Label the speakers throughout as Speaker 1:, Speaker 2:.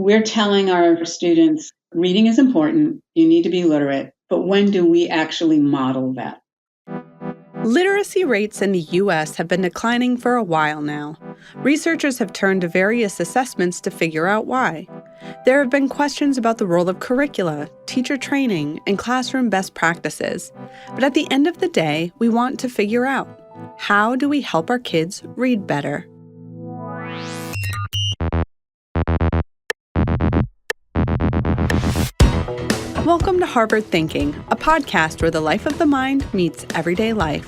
Speaker 1: we're telling our students reading is important, you need to be literate, but when do we actually model that?
Speaker 2: Literacy rates in the U.S. have been declining for a while now. Researchers have turned to various assessments to figure out why. There have been questions about the role of curricula, teacher training, and classroom best practices. But at the end of the day, we want to figure out, how do we help our kids read better? Welcome to Harvard Thinking, a podcast where the life of the mind meets everyday life.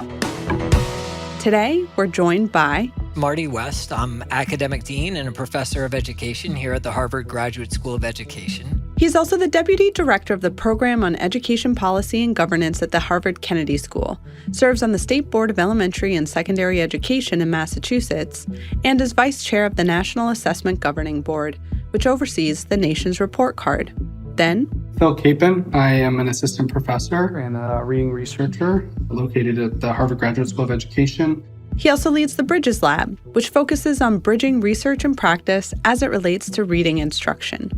Speaker 2: Today, we're joined by
Speaker 3: Marty West. I'm academic dean and a professor of education here at the Harvard Graduate School of Education.
Speaker 2: He's also the deputy director of the program on education policy and governance at the Harvard Kennedy School, serves on the State Board of Elementary and Secondary Education in Massachusetts, and is vice chair of the National Assessment Governing Board, which oversees the nation's report card. Then,
Speaker 4: Phil Capin. I am an assistant professor and a reading researcher located at the Harvard Graduate School of Education.
Speaker 2: He also leads the Bridges Lab, which focuses on bridging research and practice as it relates to reading instruction.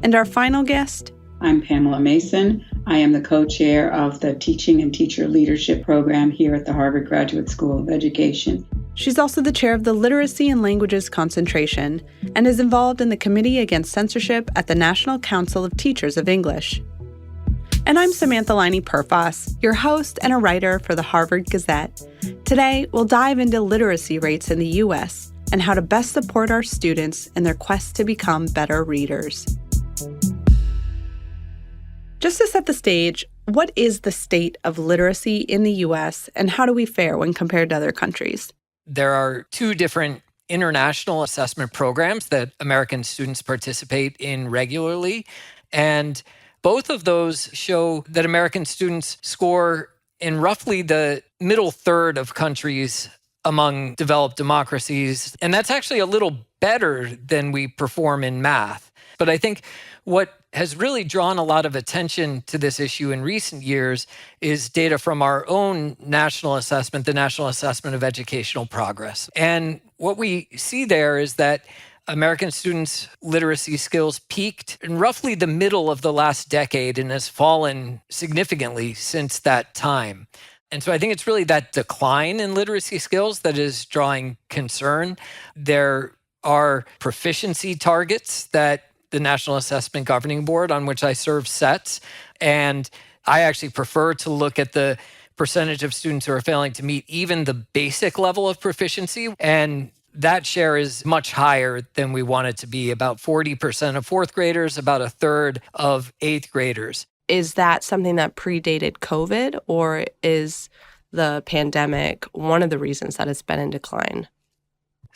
Speaker 2: And our final guest?
Speaker 1: I'm Pamela Mason. I am the co-chair of the Teaching and Teacher Leadership Program here at the Harvard Graduate School of Education.
Speaker 2: She's also the chair of the Literacy and Languages Concentration and is involved in the Committee Against Censorship at the National Council of Teachers of English. And I'm Samantha Laine Perfas, your host and a writer for the Harvard Gazette. Today, we'll dive into literacy rates in the U.S. and how to best support our students in their quest to become better readers. Just to set the stage, what is the state of literacy in the U.S. and how do we fare when compared to other countries?
Speaker 3: There are two different international assessment programs that American students participate in regularly, and both of those show that American students score in roughly the middle third of countries among developed democracies, and that's actually a little better than we perform in math. But I think what has really drawn a lot of attention to this issue in recent years is data from our own national assessment, the National Assessment of Educational Progress. And what we see there is that American students' literacy skills peaked in roughly the middle of the last decade and has fallen significantly since that time. And so I think it's really that decline in literacy skills that is drawing concern. There are proficiency targets that the National Assessment Governing Board, on which I serve, sets. And I actually prefer to look at the percentage of students who are failing to meet even the basic level of proficiency. And that share is much higher than we want it to be, about 40% of fourth graders, about a third of eighth graders.
Speaker 5: Is that something that predated COVID, or is the pandemic one of the reasons that it's been in decline?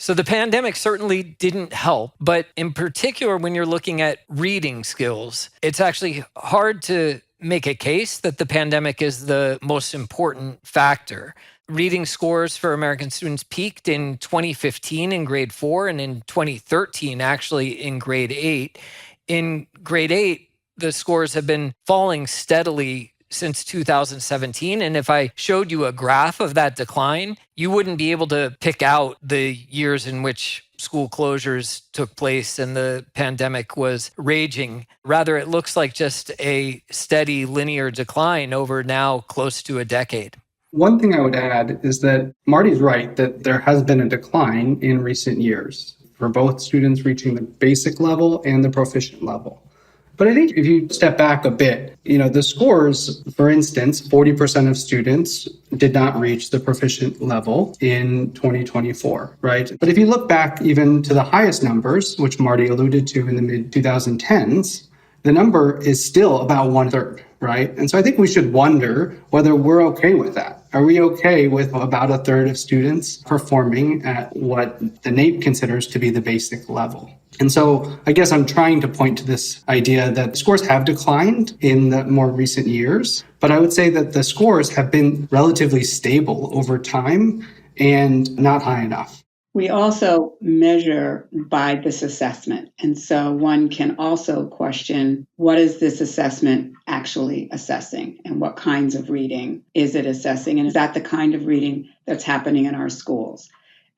Speaker 3: So the pandemic certainly didn't help, but in particular, when you're looking at reading skills, it's actually hard to make a case that the pandemic is the most important factor. Reading scores for American students peaked in 2015 in grade 4 and in 2013 actually in grade 8. In grade 8, the scores have been falling steadily since 2017. And if I showed you a graph of that decline, you wouldn't be able to pick out the years in which school closures took place and the pandemic was raging. Rather, it looks like just a steady linear decline over now close to a decade.
Speaker 4: One thing I would add is that Marty's right that there has been a decline in recent years for both students reaching the basic level and the proficient level. But I think if you step back a bit, the scores, for instance, 40% of students did not reach the proficient level in 2024, right? But if you look back even to the highest numbers, which Marty alluded to in the mid-2010s, the number is still about 1/3, right? And so I think we should wonder whether we're okay with that. Are we okay with about 1/3 of students performing at what the NAEP considers to be the basic level? And so I guess I'm trying to point to this idea that scores have declined in the more recent years, but I would say that the scores have been relatively stable over time and not high enough.
Speaker 1: We also measure by this assessment. And so one can also question, what is this assessment actually assessing? And what kinds of reading is it assessing? And is that the kind of reading that's happening in our schools?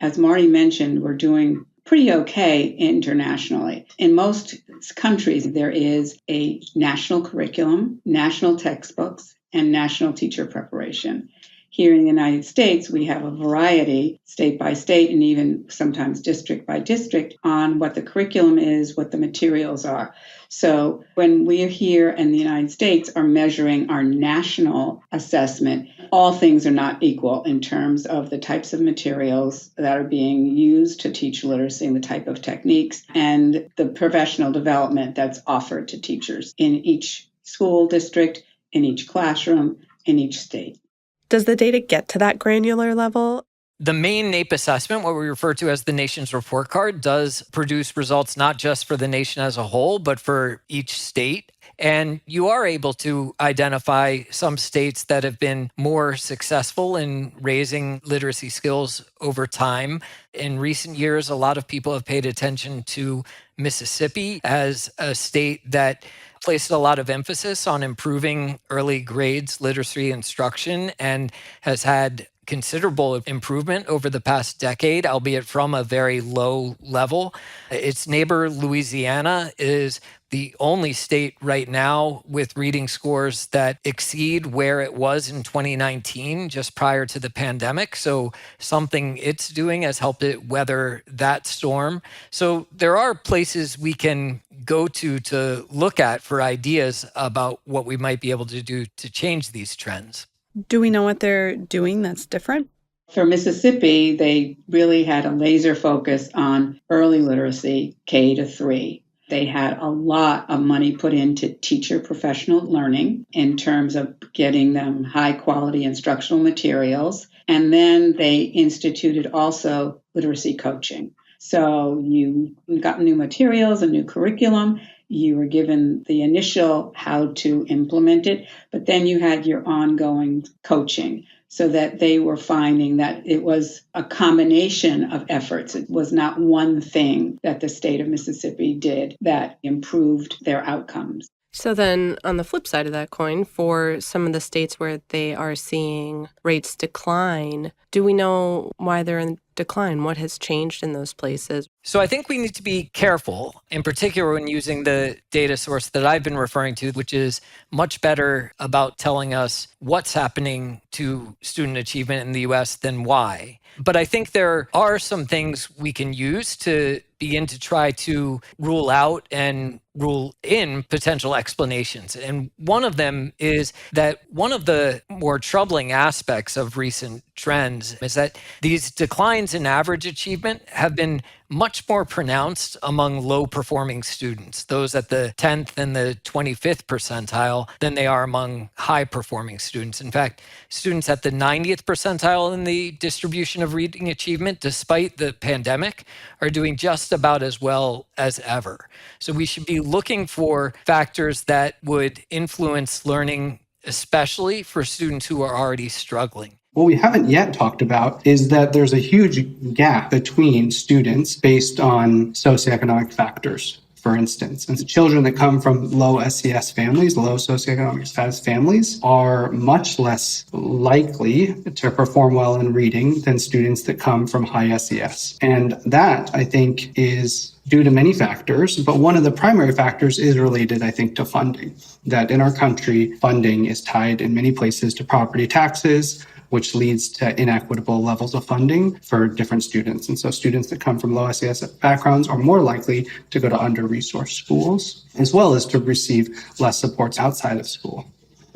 Speaker 1: As Marty mentioned, we're doing pretty okay internationally. In most countries, there is a national curriculum, national textbooks, and national teacher preparation. Here in the United States, we have a variety, state by state, and even sometimes district by district, on what the curriculum is, what the materials are. So when we're here in the United States are measuring our national assessment, all things are not equal in terms of the types of materials that are being used to teach literacy and the type of techniques and the professional development that's offered to teachers in each school district, in each classroom, in each state.
Speaker 2: Does the data get to that granular level?
Speaker 3: The main NAEP assessment, what we refer to as the nation's report card, does produce results not just for the nation as a whole, but for each state. And you are able to identify some states that have been more successful in raising literacy skills over time. In recent years, a lot of people have paid attention to Mississippi as a state that placed a lot of emphasis on improving early grades literacy instruction and has had considerable improvement over the past decade, albeit from a very low level. Its neighbor, Louisiana, is the only state right now with reading scores that exceed where it was in 2019, just prior to the pandemic. So something it's doing has helped it weather that storm. So there are places we can go to look at for ideas about what we might be able to do to change these trends.
Speaker 2: Do we know what they're doing that's different?
Speaker 1: For Mississippi, they really had a laser focus on early literacy, K to 3. They had a lot of money put into teacher professional learning in terms of getting them high quality instructional materials. And then they instituted also literacy coaching. So you got new materials, a new curriculum. You were given the initial how to implement it, but then you had your ongoing coaching so that they were finding that it was a combination of efforts. It was not one thing that the state of Mississippi did that improved their outcomes.
Speaker 5: So then on the flip side of that coin, for some of the states where they are seeing rates decline, do we know why they're in decline? What has changed in those places?
Speaker 3: So I think we need to be careful, in particular when using the data source that I've been referring to, which is much better about telling us what's happening to student achievement in the U.S. than why. But I think there are some things we can use to begin to try to rule out and rule in potential explanations. And one of them is that one of the more troubling aspects of recent trends is that these declines in average achievement have been much more pronounced among low-performing students, those at the 10th and the 25th percentile, than they are among high-performing students. In fact, students at the 90th percentile in the distribution of reading achievement, despite the pandemic, are doing just about as well as ever. So we should be looking for factors that would influence learning, especially for students who are already struggling.
Speaker 4: What we haven't yet talked about is that there's a huge gap between students based on socioeconomic factors, for instance. And children that come from low SES families, low socioeconomic status families, are much less likely to perform well in reading than students that come from high SES. And that, I think, is due to many factors, but one of the primary factors is related, I think, to funding. That in our country, funding is tied in many places to property taxes, which leads to inequitable levels of funding for different students. And so students that come from low SES backgrounds are more likely to go to under-resourced schools, as well as to receive less supports outside of school.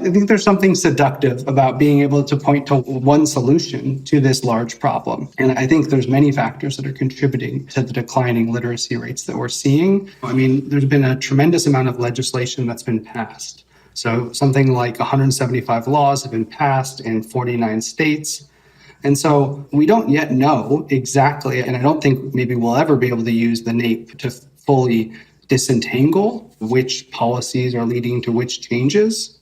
Speaker 4: I think there's something seductive about being able to point to one solution to this large problem. And I think there's many factors that are contributing to the declining literacy rates that we're seeing. I mean, there's been a tremendous amount of legislation that's been passed. So something like 175 laws have been passed in 49 states. And so we don't yet know exactly, and I don't think maybe we'll ever be able to use the NAEP to fully disentangle which policies are leading to which changes.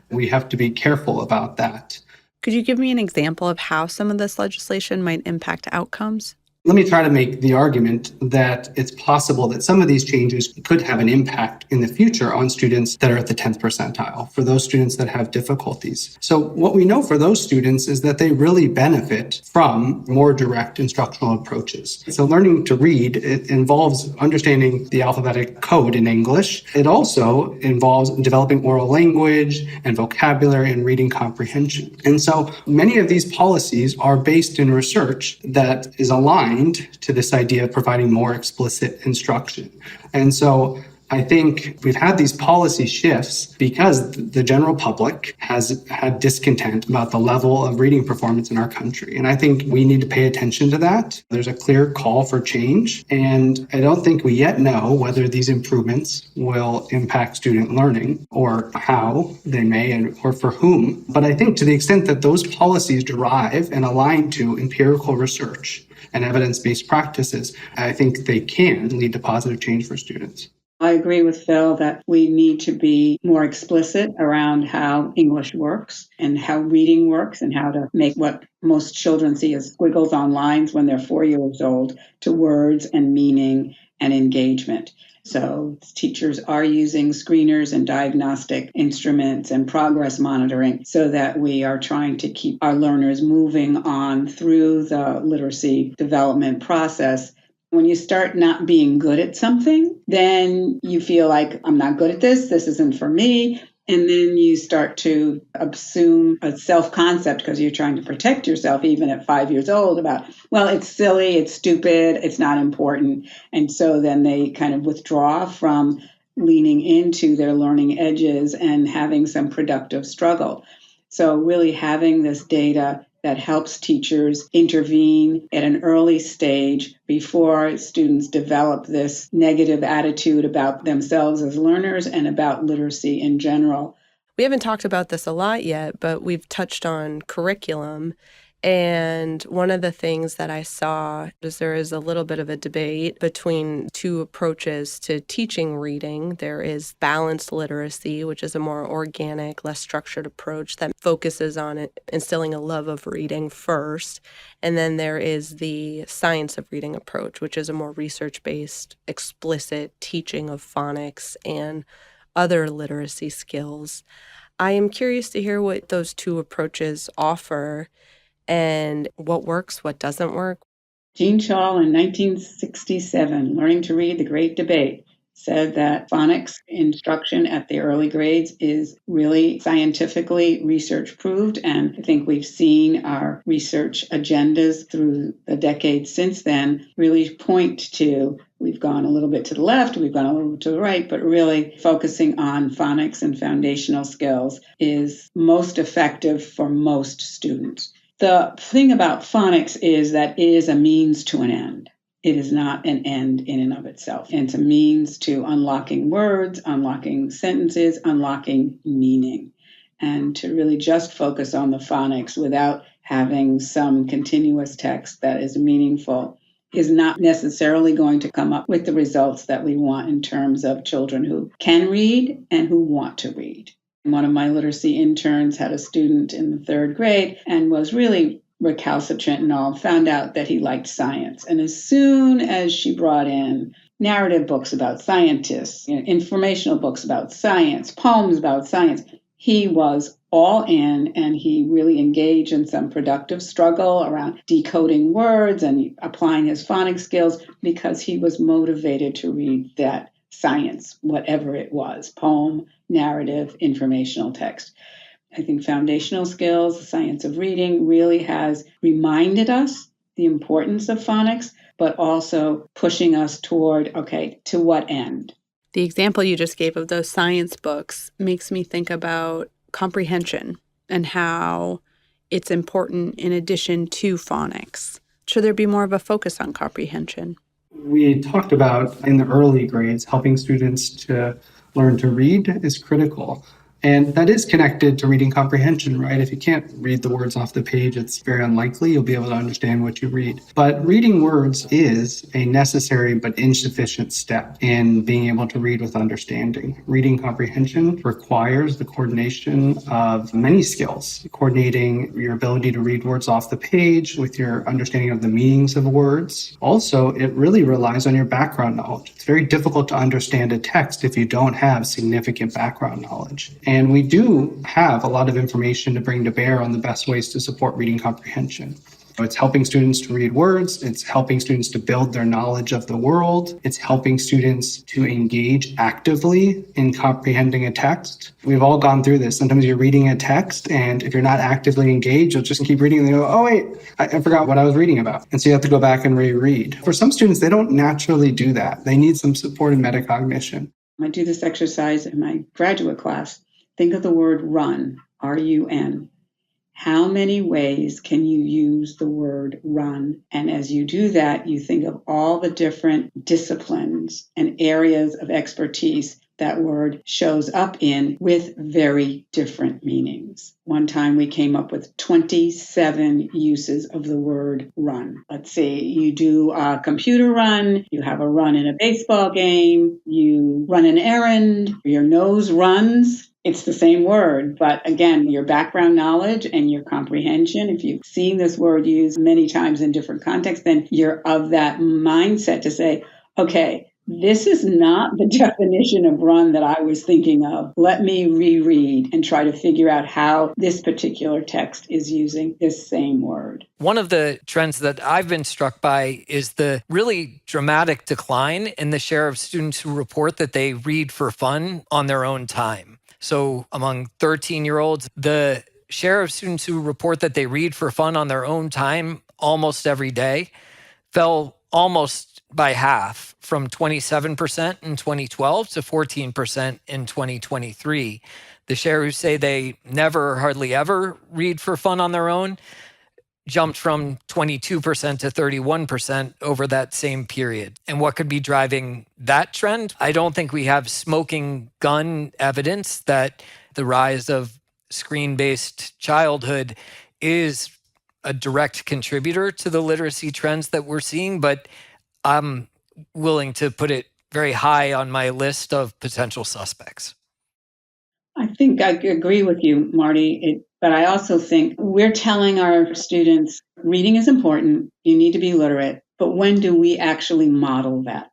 Speaker 4: We have to be careful about that.
Speaker 2: Could you give me an example of how some of this legislation might impact outcomes?
Speaker 4: Let me try to make the argument that it's possible that some of these changes could have an impact in the future on students that are at the 10th percentile, for those students that have difficulties. So what we know for those students is that they really benefit from more direct instructional approaches. So learning to read, it involves understanding the alphabetic code in English. It also involves developing oral language and vocabulary and reading comprehension. And so many of these policies are based in research that is aligned to this idea of providing more explicit instruction. And so I think we've had these policy shifts because the general public has had discontent about the level of reading performance in our country. And I think we need to pay attention to that. There's a clear call for change. And I don't think we yet know whether these improvements will impact student learning or how they may or for whom. But I think to the extent that those policies derive and align to empirical research and evidence-based practices, I think they can lead to positive change for students.
Speaker 1: I agree with Phil that we need to be more explicit around how English works and how reading works and how to make what most children see as squiggles on lines when they're 4 years old to words and meaning and engagement. So teachers are using screeners and diagnostic instruments and progress monitoring so that we are trying to keep our learners moving on through the literacy development process. When you start not being good at something, then you feel like, I'm not good at this isn't for me. And then you start to assume a self-concept because you're trying to protect yourself even at 5 years old about, well, it's silly, it's stupid, it's not important. And so then they kind of withdraw from leaning into their learning edges and having some productive struggle. So really having this data that helps teachers intervene at an early stage before students develop this negative attitude about themselves as learners and about literacy in general.
Speaker 5: We haven't talked about this a lot yet, but we've touched on curriculum. And one of the things that I saw is there is a little bit of a debate between two approaches to teaching reading. There is balanced literacy, which is a more organic, less structured approach that focuses on instilling a love of reading first. And then there is the science of reading approach, which is a more research-based, explicit teaching of phonics and other literacy skills. I am curious to hear what those two approaches offer and what works, what doesn't work.
Speaker 1: Jean Shaw in 1967, Learning to Read, The Great Debate, said that phonics instruction at the early grades is really scientifically research proved. And I think we've seen our research agendas through the decades since then really point to, we've gone a little bit to the left, we've gone a little bit to the right, but really focusing on phonics and foundational skills is most effective for most students. The thing about phonics is that it is a means to an end. It is not an end in and of itself. And it's a means to unlocking words, unlocking sentences, unlocking meaning. And to really just focus on the phonics without having some continuous text that is meaningful is not necessarily going to come up with the results that we want in terms of children who can read and who want to read. One of my literacy interns had a student in the 3rd grade and was really recalcitrant and all, found out that he liked science. And as soon as she brought in narrative books about scientists, informational books about science, poems about science, he was all in and he really engaged in some productive struggle around decoding words and applying his phonics skills because he was motivated to read that science, whatever it was, poem, narrative, informational text. I think foundational skills, the science of reading, really has reminded us the importance of phonics, but also pushing us toward, okay, to what end?
Speaker 2: The example you just gave of those science books makes me think about comprehension and how it's important in addition to phonics. Should there be more of a focus on comprehension?
Speaker 4: We talked about in the early grades, helping students to learn to read is critical. And that is connected to reading comprehension, right? If you can't read the words off the page, it's very unlikely you'll be able to understand what you read. But reading words is a necessary but insufficient step in being able to read with understanding. Reading comprehension requires the coordination of many skills, coordinating your ability to read words off the page with your understanding of the meanings of words. Also, it really relies on your background knowledge. It's very difficult to understand a text if you don't have significant background knowledge. And we do have a lot of information to bring to bear on the best ways to support reading comprehension. It's helping students to read words. It's helping students to build their knowledge of the world. It's helping students to engage actively in comprehending a text. We've all gone through this. Sometimes you're reading a text, and if you're not actively engaged, you'll just keep reading and go, oh, wait, I forgot what I was reading about. And so you have to go back and reread. For some students, they don't naturally do that. They need some support in metacognition.
Speaker 1: I do this exercise in my graduate class. Think of the word run, R-U-N. How many ways can you use the word run? And as you do that, you think of all the different disciplines and areas of expertise that word shows up in with very different meanings. One time we came up with 27 uses of the word run. Let's see, you do a computer run, you have a run in a baseball game, you run an errand, your nose runs. It's the same word, but again, your background knowledge and your comprehension, if you've seen this word used many times in different contexts, then you're of that mindset to say, okay, this is not the definition of run that I was thinking of. Let me reread and try to figure out how this particular text is using this same word.
Speaker 3: One of the trends that I've been struck by is the really dramatic decline in the share of students who report that they read for fun on their own time. So among 13-year-olds, the share of students who report that they read for fun on their own time almost every day fell almost by half, from 27% in 2012 to 14% in 2023. The share who say they never or hardly ever read for fun on their own jumped from 22% to 31% over that same period. And what could be driving that trend? I don't think we have smoking gun evidence that the rise of screen-based childhood is a direct contributor to the literacy trends that we're seeing, but I'm willing to put it very high on my list of potential suspects.
Speaker 1: I think I agree with you, Marty, but I also think we're telling our students reading is important, you need to be literate, but when do we actually model that?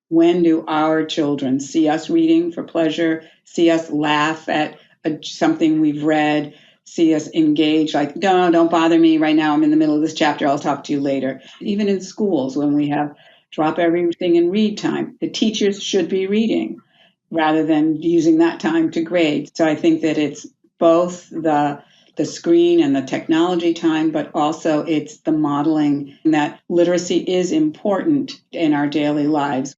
Speaker 1: When do our children see us reading for pleasure, see us laugh at something we've read, see us engage, like, no, don't bother me right now, I'm in the middle of this chapter, I'll talk to you later. Even in schools, when we have drop everything and read time, the teachers should be reading rather than using that time to grade. So I think that it's both the screen and the technology time, but also it's the modeling, and that literacy is important in our daily lives.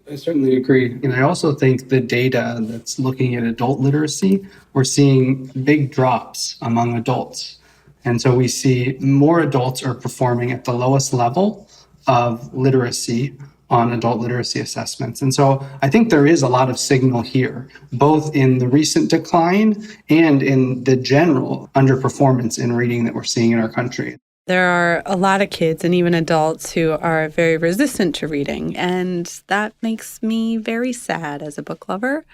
Speaker 4: I certainly agree. And I also think the data that's looking at adult literacy, we're seeing big drops among adults. And so we see more adults are performing at the lowest level of literacy on adult literacy assessments. And so I think there is a lot of signal here, both in the recent decline and in the general underperformance in reading that we're seeing in our country.
Speaker 2: There are a lot of kids and even adults who are very resistant to reading, and that makes me very sad as a book lover.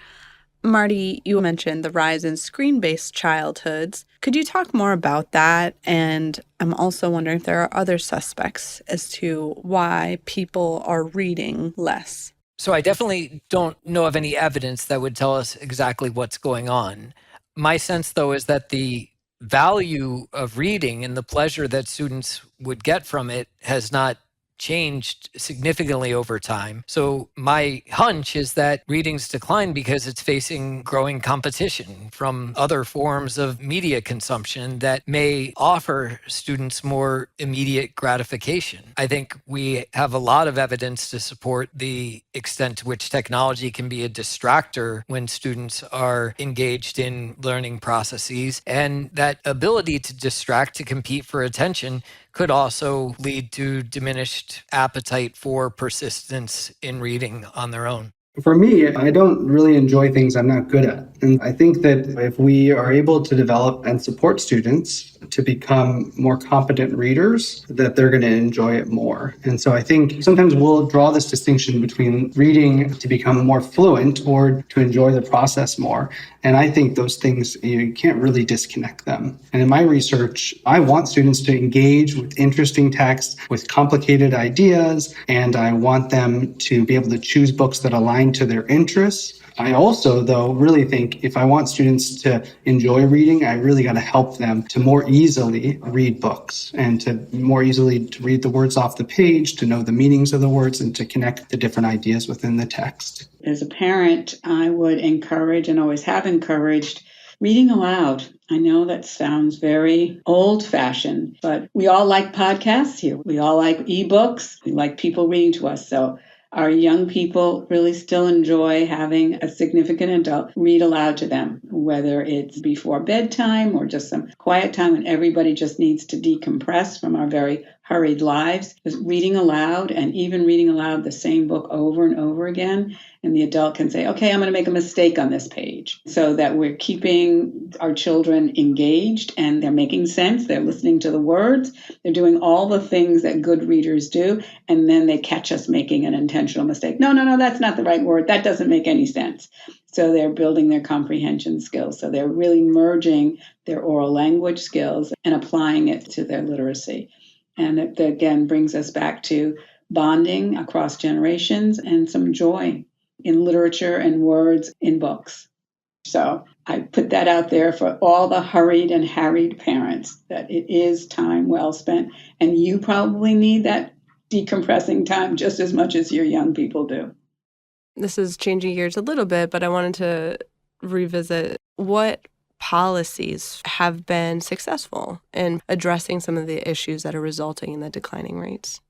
Speaker 2: Marty, you mentioned the rise in screen-based childhoods. Could you talk more about that? And I'm also wondering if there are other suspects as to why people are reading less.
Speaker 3: So I definitely don't know of any evidence that would tell us exactly what's going on. My sense, though, is that the value of reading and the pleasure that students would get from it has not changed significantly over time. So my hunch is that reading's declined because it's facing growing competition from other forms of media consumption that may offer students more immediate gratification. I think we have a lot of evidence to support the extent to which technology can be a distractor when students are engaged in learning processes, and that ability to distract, to compete for attention, could also lead to diminished appetite for persistence in reading on their own.
Speaker 4: For me, I don't really enjoy things I'm not good at. And I think that if we are able to develop and support students to become more competent readers, that they're going to enjoy it more. And so I think sometimes we'll draw this distinction between reading to become more fluent or to enjoy the process more. And I think those things, you can't really disconnect them. And in my research, I want students to engage with interesting text, with complicated ideas, and I want them to be able to choose books that align to their interests. I also, though, really think if I want students to enjoy reading, I really got to help them to more easily read books and to more easily to read the words off the page, to know the meanings of the words, and to connect the different ideas within the text.
Speaker 1: As a parent, I would encourage and always have encouraged reading aloud. I know that sounds very old-fashioned, but we all like podcasts here. We all like ebooks. We like people reading to us. So our young people really still enjoy having a significant adult read aloud to them, whether it's before bedtime or just some quiet time when everybody just needs to decompress from our very hurried lives. Just reading aloud, and even reading aloud the same book over and over again. And the adult can say, okay, I'm going to make a mistake on this page, so that we're keeping our children engaged and they're making sense. They're listening to the words. They're doing all the things that good readers do. And then they catch us making an intentional mistake. No, that's not the right word. That doesn't make any sense. So they're building their comprehension skills. So they're really merging their oral language skills and applying it to their literacy. And it, again, brings us back to bonding across generations and some joy in literature and words in books. So I put that out there for all the hurried and harried parents, that it is time well spent. And you probably need that decompressing time just as much as your young people do.
Speaker 5: This is changing gears a little bit, but I wanted to revisit what policies have been successful in addressing some of the issues that are resulting in the declining rates.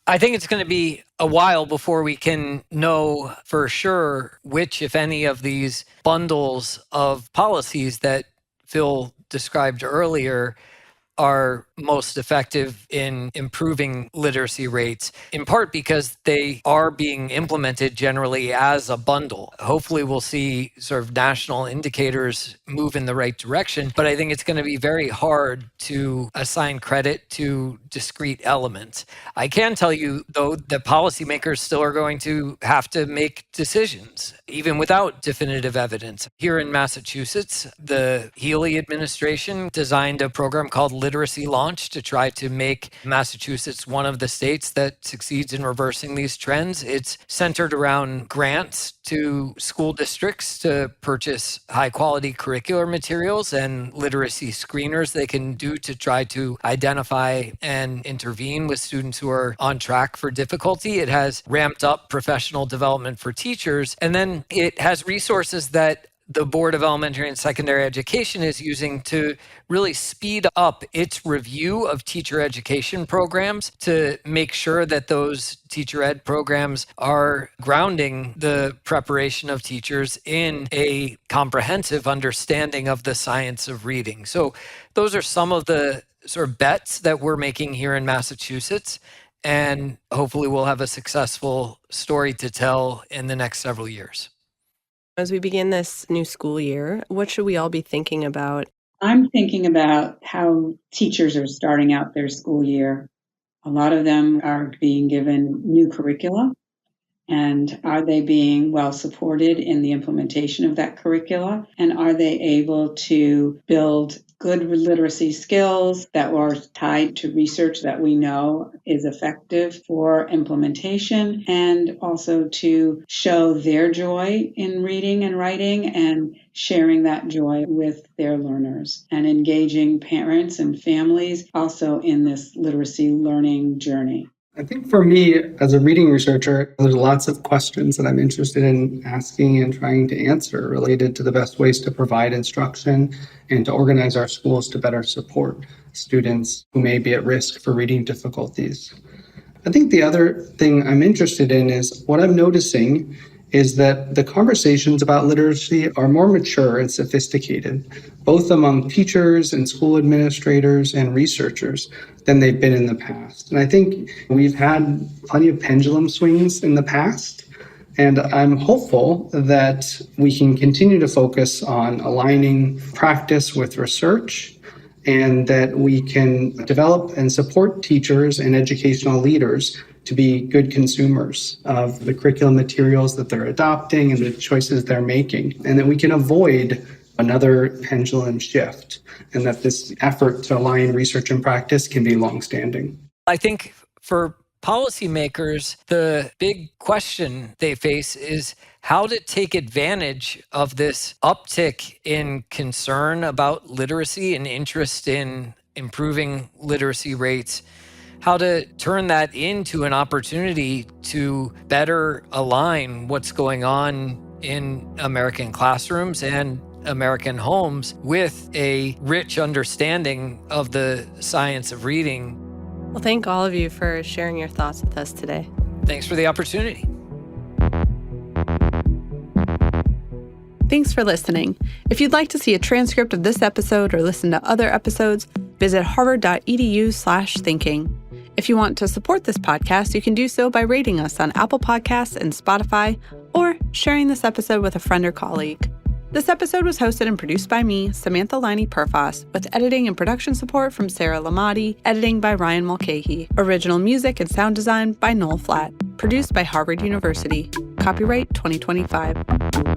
Speaker 3: I think it's going to be a while before we can know for sure which, if any, of these bundles of policies that Phil described earlier are most effective in improving literacy rates, in part because they are being implemented generally as a bundle. Hopefully we'll see sort of national indicators move in the right direction, but I think it's going to be very hard to assign credit to discrete elements. I can tell you, though, that policymakers still are going to have to make decisions, even without definitive evidence. Here in Massachusetts, the Healey administration designed a program called Literacy Launch to try to make Massachusetts one of the states that succeeds in reversing these trends. It's centered around grants to school districts to purchase high quality curricular materials and literacy screeners they can do to try to identify and intervene with students who are on track for difficulty. It has ramped up professional development for teachers, and then it has resources that the Board of Elementary and Secondary Education is using to really speed up its review of teacher education programs to make sure that those teacher ed programs are grounding the preparation of teachers in a comprehensive understanding of the science of reading. So those are some of the sort of bets that we're making here in Massachusetts, and hopefully we'll have a successful story to tell in the next several years.
Speaker 5: As we begin this new school year, what should we all be thinking about?
Speaker 1: I'm thinking about how teachers are starting out their school year. A lot of them are being given new curricula. And are they being well supported in the implementation of that curricula? And are they able to build good literacy skills that are tied to research that we know is effective for implementation, and also to show their joy in reading and writing and sharing that joy with their learners, and engaging parents and families also in this literacy learning journey?
Speaker 4: I think for me, as a reading researcher, there's lots of questions that I'm interested in asking and trying to answer related to the best ways to provide instruction and to organize our schools to better support students who may be at risk for reading difficulties. I think the other thing I'm interested in is what I'm noticing is that the conversations about literacy are more mature and sophisticated, both among teachers and school administrators and researchers than they've been in the past. And I think we've had plenty of pendulum swings in the past, And I'm hopeful that we can continue to focus on aligning practice with research, and that we can develop and support teachers and educational leaders to be good consumers of the curriculum materials that they're adopting and the choices they're making, and that we can avoid another pendulum shift, and that this effort to align research and practice can be longstanding.
Speaker 3: I think for policymakers, the big question they face is how to take advantage of this uptick in concern about literacy and interest in improving literacy rates, how to turn that into an opportunity to better align what's going on in American classrooms and American homes with a rich understanding of the science of reading.
Speaker 5: Well, thank all of you for sharing your thoughts with us today.
Speaker 3: Thanks for the opportunity.
Speaker 2: Thanks for listening. If you'd like to see a transcript of this episode or listen to other episodes, visit harvard.edu/thinking. If you want to support this podcast, you can do so by rating us on Apple Podcasts and Spotify, or sharing this episode with a friend or colleague. This episode was hosted and produced by me, Samantha Laine Perfas, with editing and production support from Sarah Lamadi, editing by Ryan Mulcahy, original music and sound design by Noel Flatt, produced by Harvard University. Copyright 2025.